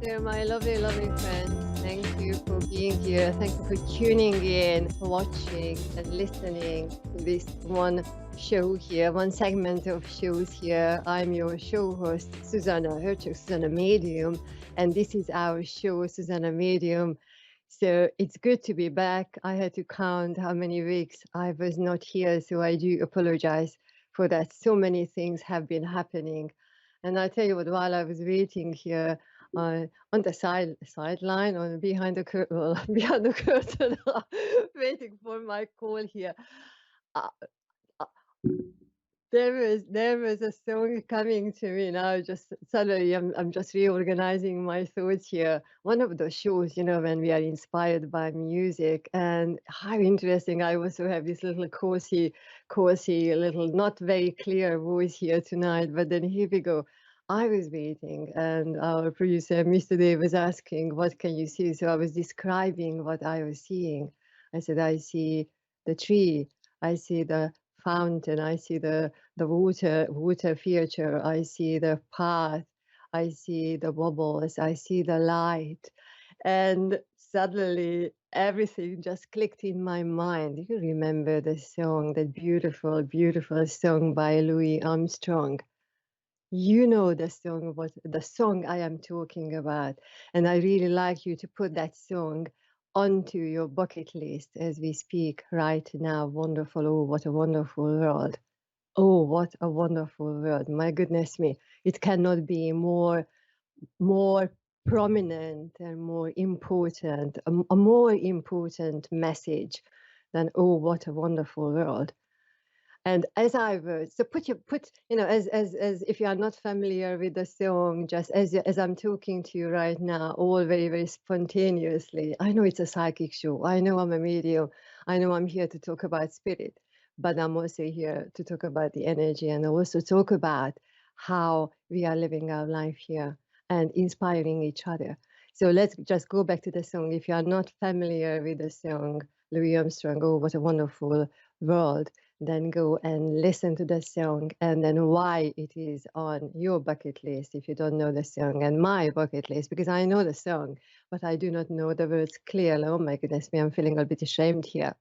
So, my lovely, lovely friends, thank you for being here. Thank you for tuning in, watching, and listening to this one show here, one segment of shows here. I'm your show host, Zsuzsanna, Susanna Medium, and this is our show, Susanna Medium. So, it's good to be back. I had to count how many weeks I was not here, so I do apologize for that. So many things have been happening. And I tell you what, while I was waiting here, on the sideline or behind the curtain, well, behind the curtain, waiting for my call here. Uh, uh, there was a song coming to me now. Just suddenly, I'm just reorganizing my thoughts here. One of the shows, when we are inspired by music, and how interesting. I also have this little cozy, little not very clear voice here tonight. But then here we go. I was waiting, and our producer, Mr. Dave, was asking, "What can you see?" So I was describing what I was seeing. I said, "I see the tree. I see the fountain. I see the water feature. I see the path. I see the bubbles. I see the light." And suddenly everything just clicked in my mind. You remember the song, that beautiful, beautiful song by Louis Armstrong. You know the song, what the song I am talking about. And I really like you to put that song onto your bucket list as we speak right now. Wonderful. Oh, what a wonderful world. Oh, what a wonderful world. My goodness me. It cannot be more prominent and more important, a more important message than, oh, what a wonderful world. And as I was, so as if you are not familiar with the song, just as I'm talking to you right now, all very, very spontaneously. I know it's a psychic show. I know I'm a medium. I know I'm here to talk about spirit, but I'm also here to talk about the energy and also talk about how we are living our life here and inspiring each other. So let's just go back to the song. If you are not familiar with the song, Louis Armstrong, oh, what a wonderful world, then go and listen to the song and then why it is on your bucket list if you don't know the song, and my bucket list because I know the song, but I do not know the words clearly. Oh my goodness me, I'm feeling a bit ashamed here.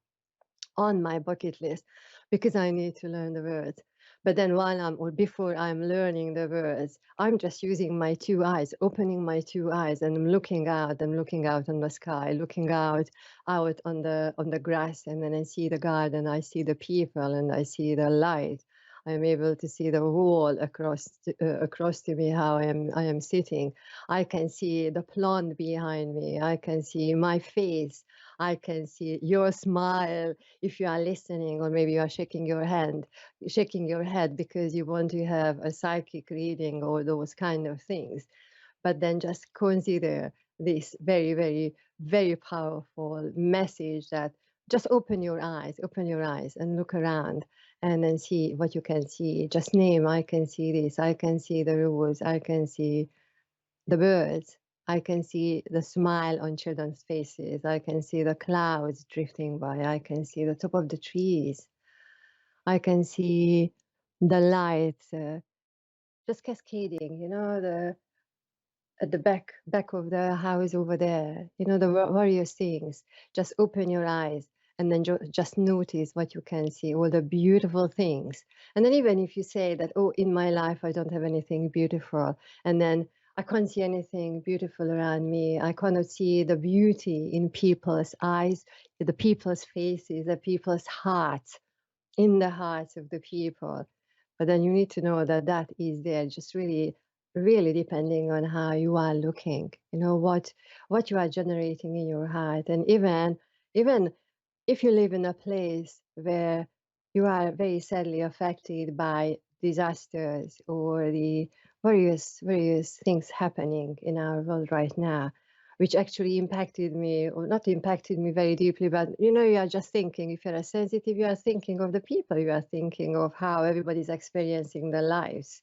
On my bucket list because I need to learn the words. But then while I'm or before I'm learning the words, I'm just using my two eyes, opening my two eyes, and I'm looking out on the sky, looking out on the grass, and then I see the garden, I see the people, and I see the light. I'm able to see the wall across to me how I am sitting. I can see the plant behind me. I can see my face. I can see your smile if you are listening, or maybe you are shaking your head because you want to have a psychic reading or those kind of things. But then just consider this very, very, very powerful message that just open your eyes and look around and then see what you can see. Just name, I can see this, I can see the rose, I can see the birds. I can see the smile on children's faces. I can see the clouds drifting by. I can see the top of the trees. I can see the lights just cascading, the at the back of the house over there, the various things. Just open your eyes and then just notice what you can see, all the beautiful things. And then even if you say that, oh, in my life I don't have anything beautiful, and then I can't see anything beautiful around me, I cannot see the beauty in people's eyes, the people's faces, the people's hearts, in the hearts of the people. But then you need to know that that is there, just really, really depending on how you are looking, what you are generating in your heart. And even if you live in a place where you are very sadly affected by disasters or the various things happening in our world right now, which actually impacted me, or not impacted me very deeply, but you are just thinking, if you're sensitive, you are thinking of the people, you are thinking of how everybody's experiencing their lives,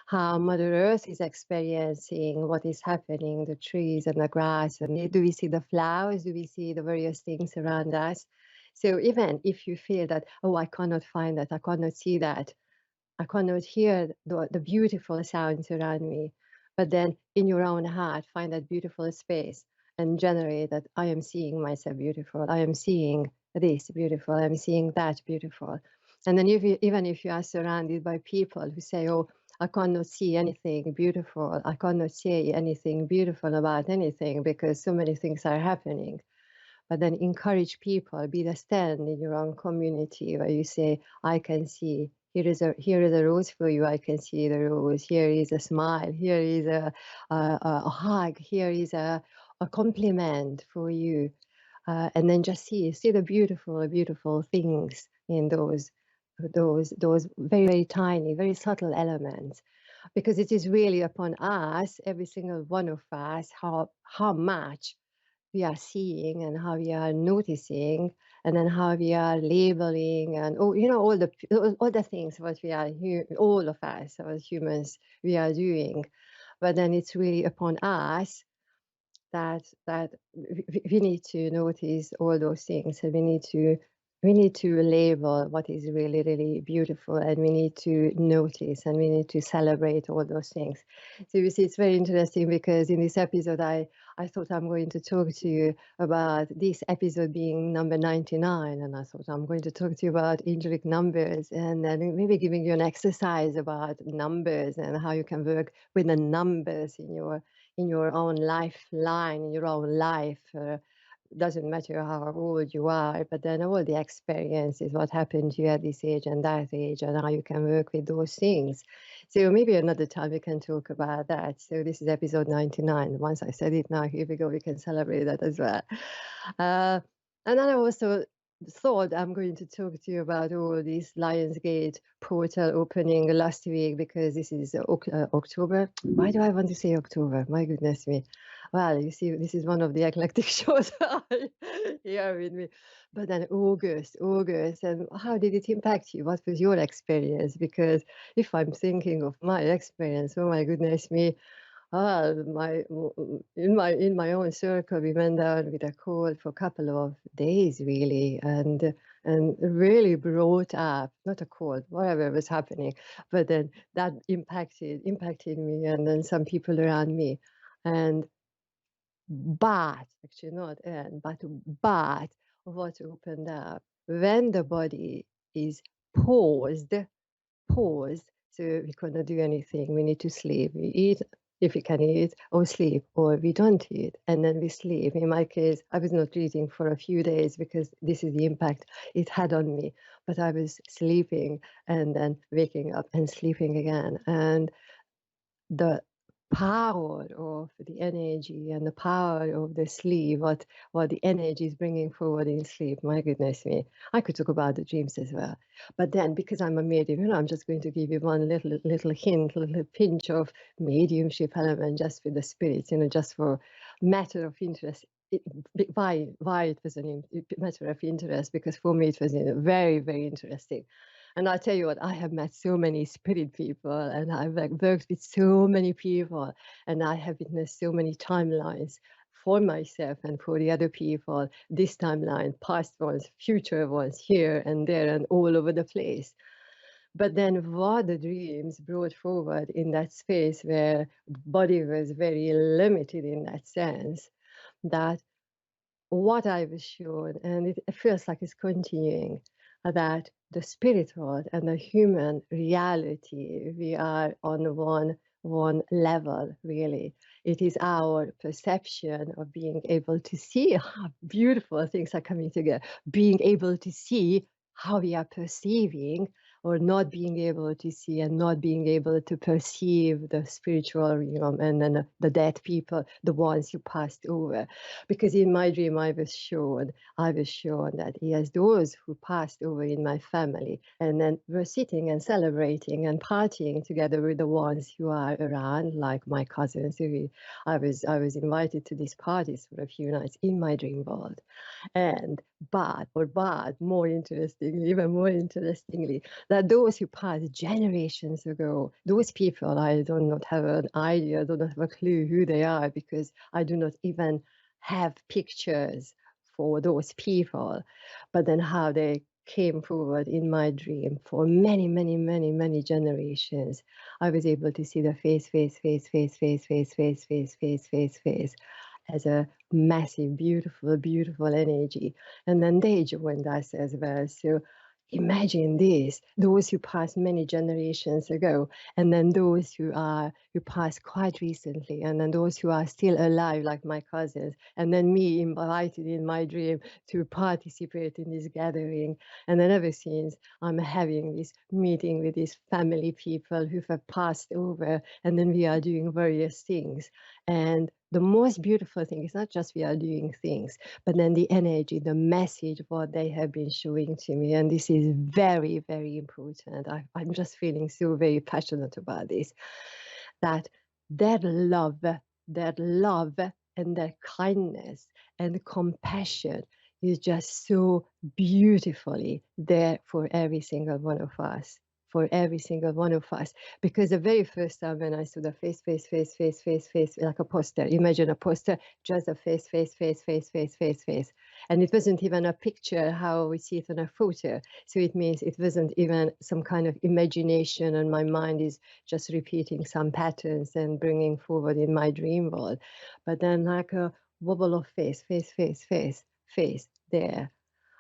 how Mother Earth is experiencing what is happening, the trees and the grass, and do we see the flowers, do we see the various things around us? So even if you feel that, oh, I cannot find that, I cannot see that, I cannot hear the beautiful sounds around me, But then in your own heart, find that beautiful space and generate that I am seeing myself beautiful. I am seeing this beautiful. I'm seeing that beautiful. And then if you, even if you are surrounded by people who say, oh, I cannot see anything beautiful. I cannot say anything beautiful about anything because so many things are happening. But then encourage people, be the stand in your own community where you say, I can see, here is a rose for you, I can see the rose, here is a smile, here is a hug, here is a compliment for you. And then just see the beautiful things in those very, very tiny, very subtle elements, because it is really upon us, every single one of us, how much we are seeing and how we are noticing, and then how we are labeling, and oh, all the things what we are all of us as humans we are doing. But then it's really upon us that we need to notice all those things, and we need to label what is really really beautiful, and we need to notice, and we need to celebrate all those things. So you see, it's very interesting because in this episode I thought I'm going to talk to you about this episode being number 99, and I thought I'm going to talk to you about angelic numbers, and then maybe giving you an exercise about numbers and how you can work with the numbers in your own lifeline, in your own life. Doesn't matter how old you are, but then all the experiences, what happened to you at this age and that age, and how you can work with those things. So maybe another time we can talk about that. So this is episode 99. Once I said it, now here we go, we can celebrate that as well. Uh, and then I also thought I'm going to talk to you about all this Lionsgate portal opening last week, because this is October. Why do I want to say October? My goodness me. Well, you see, this is one of the eclectic shows here with me. But then August, and how did it impact you? What was your experience? Because if I'm thinking of my experience, oh my goodness me, in my own circle, we went down with a cold for a couple of days, really, and really brought up, not a cold, whatever was happening, but then that impacted me, and then some people around me, and but actually not and but what opened up when the body is paused paused. So we cannot do anything. We need to sleep. We eat if we can eat, or sleep, or we don't eat, and then we sleep. In my case, I was not eating for a few days because this is the impact it had on me. But I was sleeping and then waking up and sleeping again. And the power of the energy and the power of the sleep, what the energy is bringing forward in sleep. My goodness me, I could talk about the dreams as well. But then, because I'm a medium, I'm just going to give you one little hint, little pinch of mediumship element, just for the spirits, just for matter of interest. Why it was a matter of interest? Because for me it was very very interesting. And I tell you what, I have met so many spirit people, and I've worked with so many people, and I have witnessed so many timelines for myself and for the other people. This timeline, past ones, future ones, here and there and all over the place. But then what the dreams brought forward in that space where body was very limited in that sense, that what I was shown, and it feels like it's continuing, that the spiritual and the human reality, we are on one level, really. It is our perception of being able to see how beautiful things are coming together, being able to see how we are perceiving, or not being able to see and not being able to perceive the spiritual realm, and then the dead people, the ones who passed over. Because in my dream I was shown that yes, those who passed over in my family, and then were sitting and celebrating and partying together with the ones who are around, like my cousins. I was invited to these parties for a few nights in my dream world. And but more interestingly, even more interestingly, that those who passed generations ago, those people, I do not have an idea, I do not have a clue who they are, because I do not even have pictures for those people. But then how they came forward in my dream for many, many, many, many generations. I was able to see the face as a massive, beautiful, beautiful energy. And then they joined us as well. So imagine this, those who passed many generations ago, and then those who passed quite recently, and then those who are still alive, like my cousins, and then me invited in my dream to participate in this gathering. And then ever since, I'm having this meeting with these family people who have passed over, and then we are doing various things. And the most beautiful thing is not just we are doing things, but then the energy, the message, what they have been showing to me. And this is very, very important. I'm just feeling so very passionate about this, that their love, their love and their kindness and compassion is just so beautifully there for every single one of us. For every single one of us. Because the very first time when I saw the face, like a poster, imagine a poster, just a face. And it wasn't even a picture how we see it on a photo. So it means it wasn't even some kind of imagination, and my mind is just repeating some patterns and bringing forward in my dream world. But then like a wobble of face there.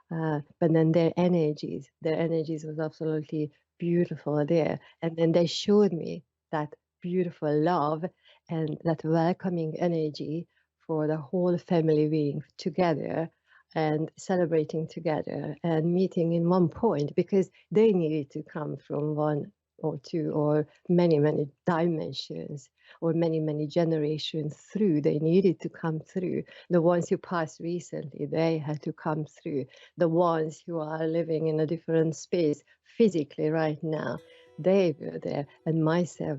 But then their energies was absolutely beautiful there. And then they showed me that beautiful love and that welcoming energy for the whole family being together and celebrating together and meeting in one point, because they needed to come from one or two or many, many dimensions or many, many generations through. They needed to come through. The ones who passed recently, they had to come through. The ones who are living in a different space physically right now, they were there, and myself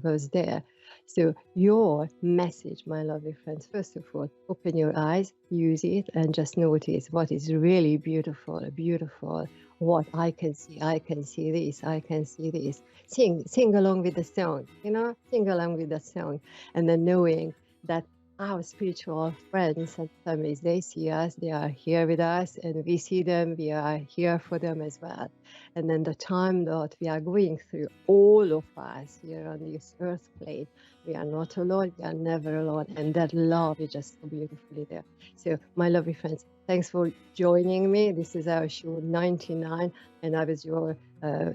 was there. So your message, my lovely friends, first of all, open your eyes, use it, and just notice what is really beautiful, what I can see this, I can see this. Sing along with the song, sing along with the song, and then knowing that our spiritual friends and families, they see us, they are here with us, and we see them, we are here for them as well. And then the time that we are going through, all of us here on this earth plane, we are not alone, we are never alone, and that love is just so beautifully there. So my lovely friends, thanks for joining me. This is our show 99, and I was your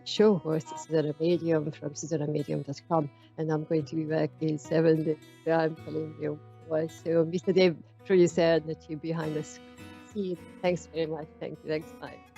show host, Zsuzsanna Medium from ZsuzsannaMedium.com, and I'm going to be back in 7 days. I'm telling you. So Mr. Dave, producer, and the team behind the scene. Thanks very much. Thank you. Thanks. Bye.